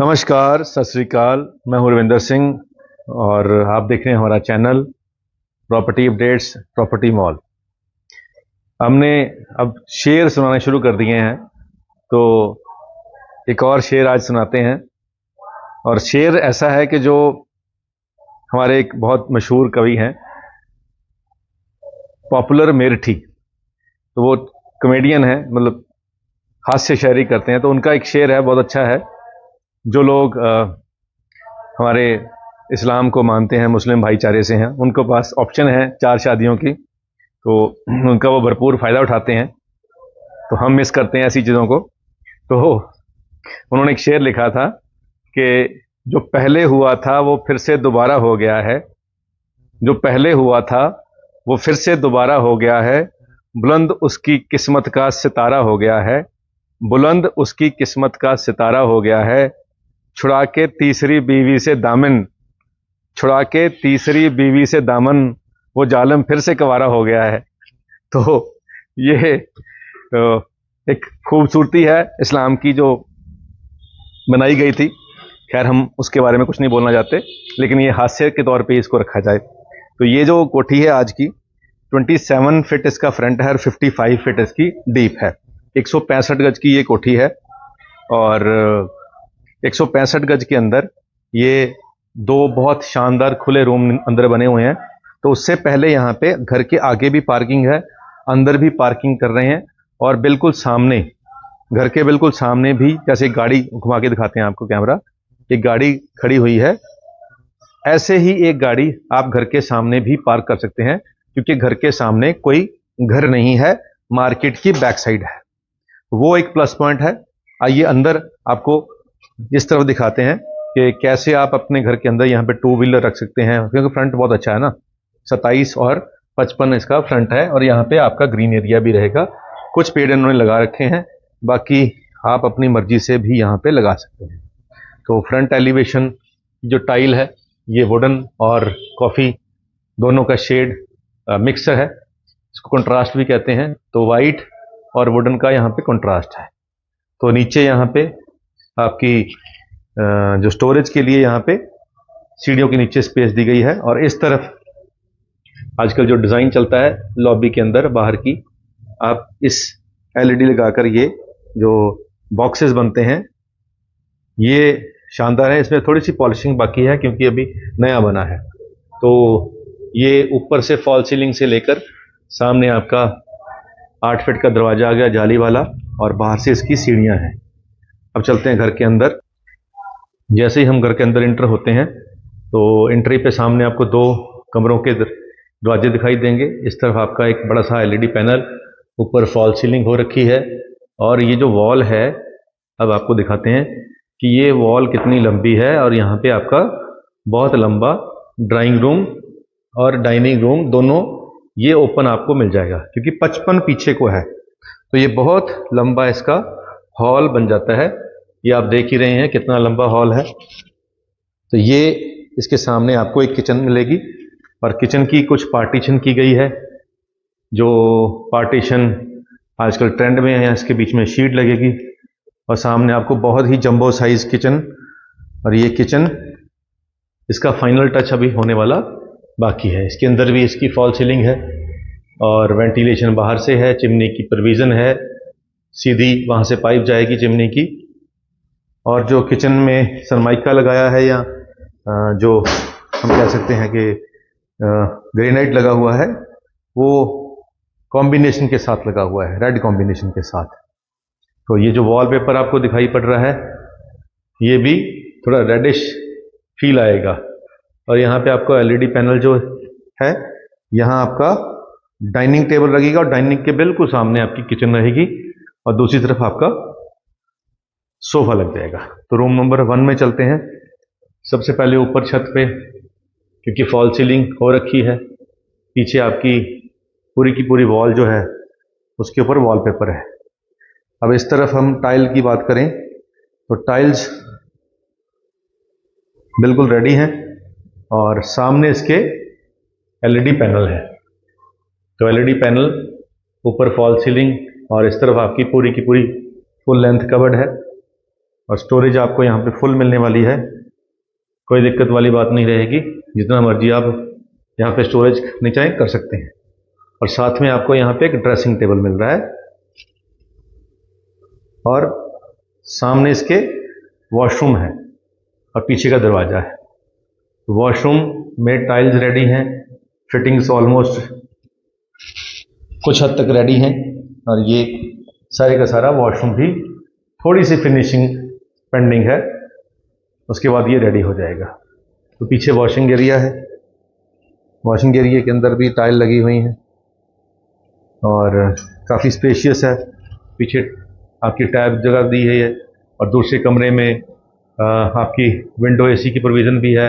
नमस्कार, सत श्री अकाल। मैं हूं रविंदर सिंह और आप देख रहे हैं हमारा channel property updates property mall. हमने अब शेर सुनाने शुरू कर दिए हैं, तो एक और शेर आज सुनाते हैं। और शेर ऐसा है कि जो हमारे एक बहुत मशहूर कवि हैं, पॉपुलर मेरठी, तो वो कॉमेडियन है, मतलब हास्य शायरी करते हैं। तो उनका एक शेर है, बहुत अच्छा है। जो लोग हमारे इस्लाम को मानते हैं, मुस्लिम भाईचारे से हैं, उनके पास ऑप्शन है 4 शादियों की, तो उनका वो भरपूर फ़ायदा उठाते हैं। तो हम मिस करते हैं ऐसी चीज़ों को। तो उन्होंने एक शेर लिखा था कि जो पहले हुआ था वो फिर से दोबारा हो गया है, जो पहले हुआ था वो फिर से दोबारा हो गया है, बुलंद उसकी किस्मत का सितारा हो गया है, बुलंद उसकी किस्मत का सितारा हो गया है, छुड़ा के तीसरी बीवी से दामन, छुड़ा के तीसरी बीवी से दामन, वो जालिम फिर से कंवारा हो गया है। तो ये एक खूबसूरती है इस्लाम की जो बनाई गई थी। खैर, हम उसके बारे में कुछ नहीं बोलना चाहते, लेकिन ये हास्य के तौर पे इसको रखा जाए। तो ये जो कोठी है आज की, 27 फीट इसका फ्रंट है और 55 फीट इसकी डीप है। 165 गज की ये कोठी है और 165 गज के अंदर ये 2 बहुत शानदार खुले रूम अंदर बने हुए हैं। तो उससे पहले यहाँ पे घर के आगे भी पार्किंग है, अंदर भी पार्किंग कर रहे हैं, और बिल्कुल सामने, घर के बिल्कुल सामने भी, जैसे गाड़ी घुमा के दिखाते हैं आपको कैमरा, एक गाड़ी खड़ी हुई है। ऐसे ही एक गाड़ी आप घर के सामने भी पार्क कर सकते हैं, क्योंकि घर के सामने कोई घर नहीं है, मार्केट की बैक साइड है। वो एक प्लस पॉइंट है। आइए अंदर आपको इस तरफ दिखाते हैं कि कैसे आप अपने घर के अंदर यहाँ पे 2 व्हीलर रख सकते हैं, क्योंकि फ्रंट बहुत अच्छा है ना। 27 और 55 इसका फ्रंट है, और यहाँ पे आपका ग्रीन एरिया भी रहेगा। कुछ पेड़ इन्होंने लगा रखे हैं, बाकी आप अपनी मर्जी से भी यहाँ पे लगा सकते हैं। तो फ्रंट एलिवेशन जो टाइल है, ये वुडन और कॉफ़ी दोनों का शेड मिक्सर है, इसको कंट्रास्ट भी कहते हैं। तो वाइट और वुडन का यहाँ पे कंट्रास्ट है। तो नीचे यहाँ पे आपकी जो स्टोरेज के लिए यहाँ पे सीढ़ियों के नीचे स्पेस दी गई है। और इस तरफ आजकल जो डिज़ाइन चलता है लॉबी के अंदर बाहर की, आप इस एलईडी लगाकर ये जो बॉक्सेस बनते हैं, ये शानदार है। इसमें थोड़ी सी पॉलिशिंग बाकी है क्योंकि अभी नया बना है। तो ये ऊपर से फॉल सीलिंग से लेकर सामने आपका 8 फीट का दरवाजा आ गया जाली वाला, और बाहर से इसकी सीढ़ियां हैं। अब चलते हैं घर के अंदर। जैसे ही हम घर के अंदर इंटर होते हैं, तो एंट्री पे सामने आपको 2 कमरों के दरवाजे दिखाई देंगे। इस तरफ आपका एक बड़ा सा एलईडी पैनल, ऊपर फॉल सीलिंग हो रखी है। और ये जो वॉल है, अब आपको दिखाते हैं कि ये वॉल कितनी लंबी है। और यहाँ पे आपका बहुत लंबा ड्राइंग रूम और डाइनिंग रूम दोनों ये ओपन आपको मिल जाएगा, क्योंकि 55 पीछे को है, तो ये बहुत लंबा इसका हॉल बन जाता है। ये आप देख ही रहे हैं कितना लंबा हॉल है। तो ये इसके सामने आपको एक किचन मिलेगी, और किचन की कुछ पार्टीशन की गई है। जो पार्टीशन आजकल ट्रेंड में है, इसके बीच में शीट लगेगी, और सामने आपको बहुत ही जंबो साइज किचन। और ये किचन, इसका फाइनल टच अभी होने वाला बाकी है। इसके अंदर भी इसकी फॉल सीलिंग है और वेंटिलेशन बाहर से है, चिमनी की प्रोविज़न है, सीधी वहाँ से पाइप जाएगी चिमनी की। और जो किचन में सनमाइका लगाया है, या जो हम कह सकते हैं कि ग्रेनाइट लगा हुआ है, वो कॉम्बिनेशन के साथ लगा हुआ है, रेड कॉम्बिनेशन के साथ। तो ये जो वॉलपेपर आपको दिखाई पड़ रहा है, ये भी थोड़ा रेडिश फील आएगा। और यहाँ पे आपको एलईडी पैनल जो है, यहाँ आपका डाइनिंग टेबल लगेगा, और डाइनिंग के बिल्कुल सामने आपकी किचन रहेगी, और दूसरी तरफ आपका सोफा लग जाएगा। तो रूम नंबर 1 में चलते हैं। सबसे पहले ऊपर छत पे, क्योंकि फॉल सीलिंग हो रखी है, पीछे आपकी पूरी की पूरी वॉल जो है उसके ऊपर वॉलपेपर है। अब इस तरफ हम टाइल की बात करें, तो टाइल्स बिल्कुल रेडी हैं, और सामने इसके एलईडी पैनल है। तो एलईडी पैनल, ऊपर फॉल सीलिंग, और इस तरफ आपकी पूरी की पूरी फुल लेंथ कवर्ड है। और स्टोरेज आपको यहाँ पे फुल मिलने वाली है, कोई दिक्कत वाली बात नहीं रहेगी। जितना मर्जी आप यहाँ पे स्टोरेज करनी चाहें कर सकते हैं। और साथ में आपको यहाँ पे एक ड्रेसिंग टेबल मिल रहा है और सामने इसके वॉशरूम है और पीछे का दरवाजा है। वॉशरूम में टाइल्स रेडी हैं, फिटिंग्स ऑलमोस्ट कुछ हद तक रेडी हैं और ये सारे का सारा वॉशरूम भी थोड़ी सी फिनिशिंग पेंडिंग है, उसके बाद ये रेडी हो जाएगा। तो पीछे वॉशिंग एरिया है, वॉशिंग एरिया के अंदर भी टाइल लगी हुई हैं और काफ़ी स्पेशियस है। पीछे आपकी टैब जगह दी है और दूसरे कमरे में आपकी विंडो एसी की प्रोविज़न भी है,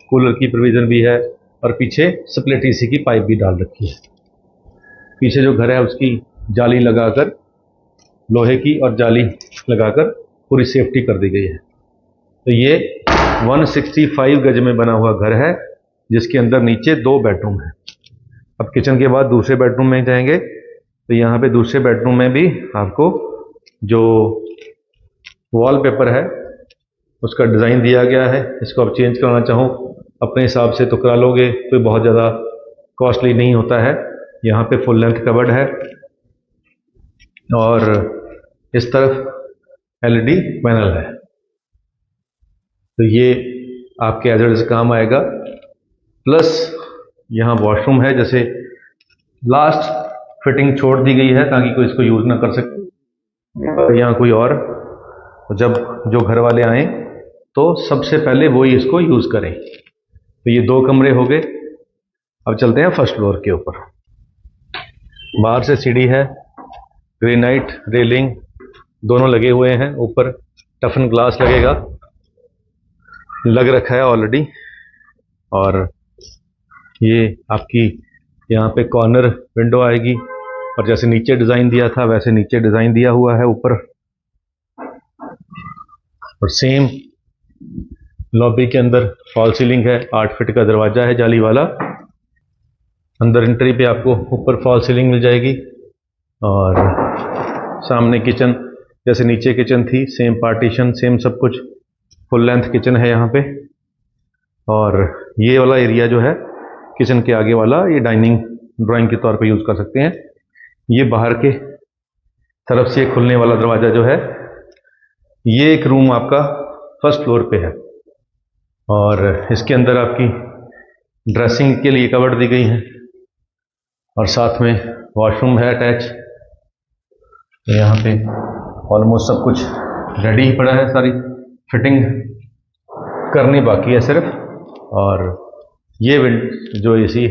कूलर की प्रोविज़न भी है और पीछे स्प्लिट एसी की पाइप भी डाल रखी है। पीछे जो घर है उसकी जाली लगाकर, लोहे की और जाली लगाकर पूरी सेफ्टी कर दी गई है। तो ये 165 गज में बना हुआ घर है जिसके अंदर नीचे 2 बेडरूम है। अब किचन के बाद दूसरे बेडरूम में जाएंगे तो यहाँ पे दूसरे बेडरूम में भी आपको जो वॉलपेपर है उसका डिज़ाइन दिया गया है। इसको आप चेंज कराना चाहो अपने हिसाब से तो करा लोगे, कोई बहुत ज़्यादा कॉस्टली नहीं होता है। यहाँ पे फुल लेंथ कवर्ड है और इस तरफ एलईडी पैनल है। तो ये आपके एज इट इज काम आएगा। प्लस यहाँ वॉशरूम है, जैसे लास्ट फिटिंग छोड़ दी गई है ताकि कोई इसको यूज़ ना कर सके। तो यहाँ कोई और जब जो घर वाले आएँ तो सबसे पहले वही इसको यूज़ करें। तो ये 2 कमरे हो गए। अब चलते हैं फर्स्ट फ्लोर के ऊपर। बाहर से सीढ़ी है, ग्रेनाइट रेलिंग दोनों लगे हुए हैं, ऊपर टफन ग्लास लगेगा, लग रखा है ऑलरेडी। और ये आपकी यहाँ पे कॉर्नर विंडो आएगी और जैसे नीचे डिज़ाइन दिया था वैसे नीचे डिज़ाइन दिया हुआ है ऊपर। और सेम लॉबी के अंदर फॉल सीलिंग है, 8 फीट का दरवाज़ा है जाली वाला। अंदर एंट्री पे आपको ऊपर फॉल सीलिंग मिल जाएगी और सामने किचन, जैसे नीचे किचन थी सेम पार्टीशन सेम सब कुछ, फुल लेंथ किचन है यहाँ पे। और ये वाला एरिया जो है किचन के आगे वाला, ये डाइनिंग ड्राइंग के तौर पे यूज़ कर सकते हैं। ये बाहर के तरफ से खुलने वाला दरवाज़ा जो है, ये एक रूम आपका फर्स्ट फ्लोर पे है और इसके अंदर आपकी ड्रेसिंग के लिए कवर्ड दी गई है और साथ में वॉशरूम है अटैच। तो यहाँ पे ऑलमोस्ट सब कुछ रेडी ही पड़ा है, सारी फिटिंग करनी बाकी है सिर्फ। और ये जो एसी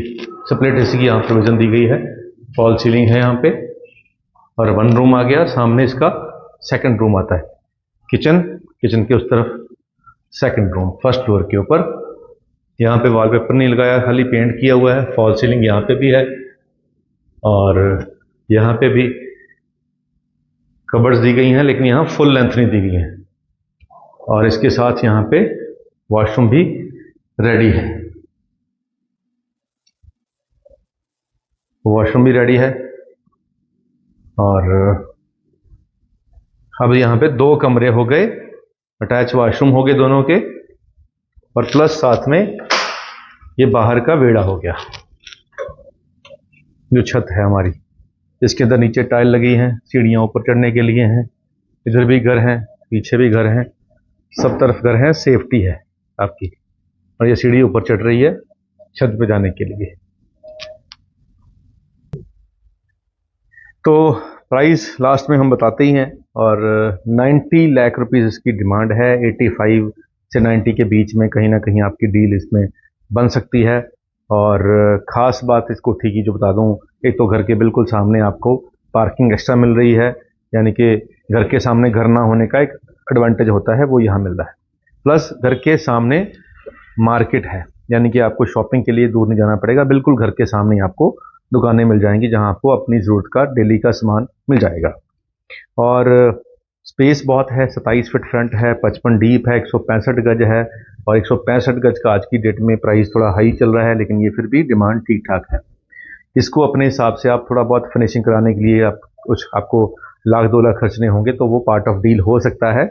स्प्लिट एसी की यहाँ प्रोविज़न दी गई है, फॉल सीलिंग है यहाँ पे और 1 रूम आ गया। सामने इसका 2nd रूम आता है, किचन के उस तरफ 2nd रूम फर्स्ट फ्लोर के ऊपर। यहाँ पे वॉलपेपर नहीं लगाया, खाली पेंट किया हुआ है। फॉल सीलिंग यहाँ पे भी है और यहाँ पे भी कबर्ड्स दी गई हैं, लेकिन यहाँ फुल लेंथ नहीं दी गई हैं। और इसके साथ यहाँ पे वॉशरूम भी रेडी है, वॉशरूम भी रेडी है। और अब यहाँ पे 2 कमरे हो गए, अटैच वॉशरूम हो गए दोनों के, और प्लस साथ में ये बाहर का वेड़ा हो गया, जो छत है हमारी, इसके अंदर नीचे टाइल लगी हैं, सीढ़ियाँ ऊपर चढ़ने के लिए हैं। इधर भी घर हैं, पीछे भी घर हैं, सब तरफ घर हैं, सेफ्टी है आपकी। और ये सीढ़ी ऊपर चढ़ रही है छत पे जाने के लिए। तो प्राइस लास्ट में हम बताते ही हैं। और 90 लाख रुपीज़ इसकी डिमांड है। 85 से 90 के बीच में कहीं ना कहीं आपकी डील इसमें बन सकती है। और ख़ास बात इस कोठी की जो बता दूं, एक तो घर के बिल्कुल सामने आपको पार्किंग एक्स्ट्रा मिल रही है, यानी कि घर के सामने घर ना होने का एक एडवांटेज होता है, वो यहाँ मिल रहा है। प्लस घर के सामने मार्केट है, यानी कि आपको शॉपिंग के लिए दूर नहीं जाना पड़ेगा, बिल्कुल घर के सामने आपको दुकानें मिल जाएंगी जहां आपको अपनी ज़रूरत का डेली का सामान मिल जाएगा। और स्पेस बहुत है, 27 फीट फ्रंट है, 55 डीप है, 165 गज है। और 165 गज का आज की डेट में प्राइस थोड़ा हाई चल रहा है, लेकिन ये फिर भी डिमांड ठीक ठाक है। इसको अपने हिसाब से आप थोड़ा बहुत फिनिशिंग कराने के लिए आपको 1 लाख 2 लाख खर्चने होंगे, तो वो पार्ट ऑफ डील हो सकता है।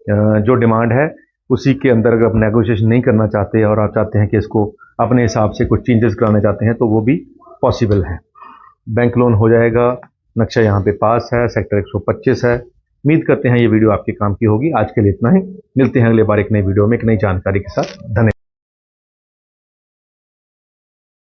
जो डिमांड है उसी के अंदर अगर आप नेगोशिएशन नहीं करना चाहते और आप चाहते हैं कि इसको अपने हिसाब से कुछ चेंजेस कराने चाहते हैं तो वो भी पॉसिबल है। बैंक लोन हो जाएगा, नक्शा यहाँ पे पास है, सेक्टर 125 है। उम्मीद करते हैं ये वीडियो आपके काम की होगी। आज के लिए इतना ही, मिलते हैं अगले बार एक नई वीडियो में एक नई जानकारी के साथ। धन्यवाद।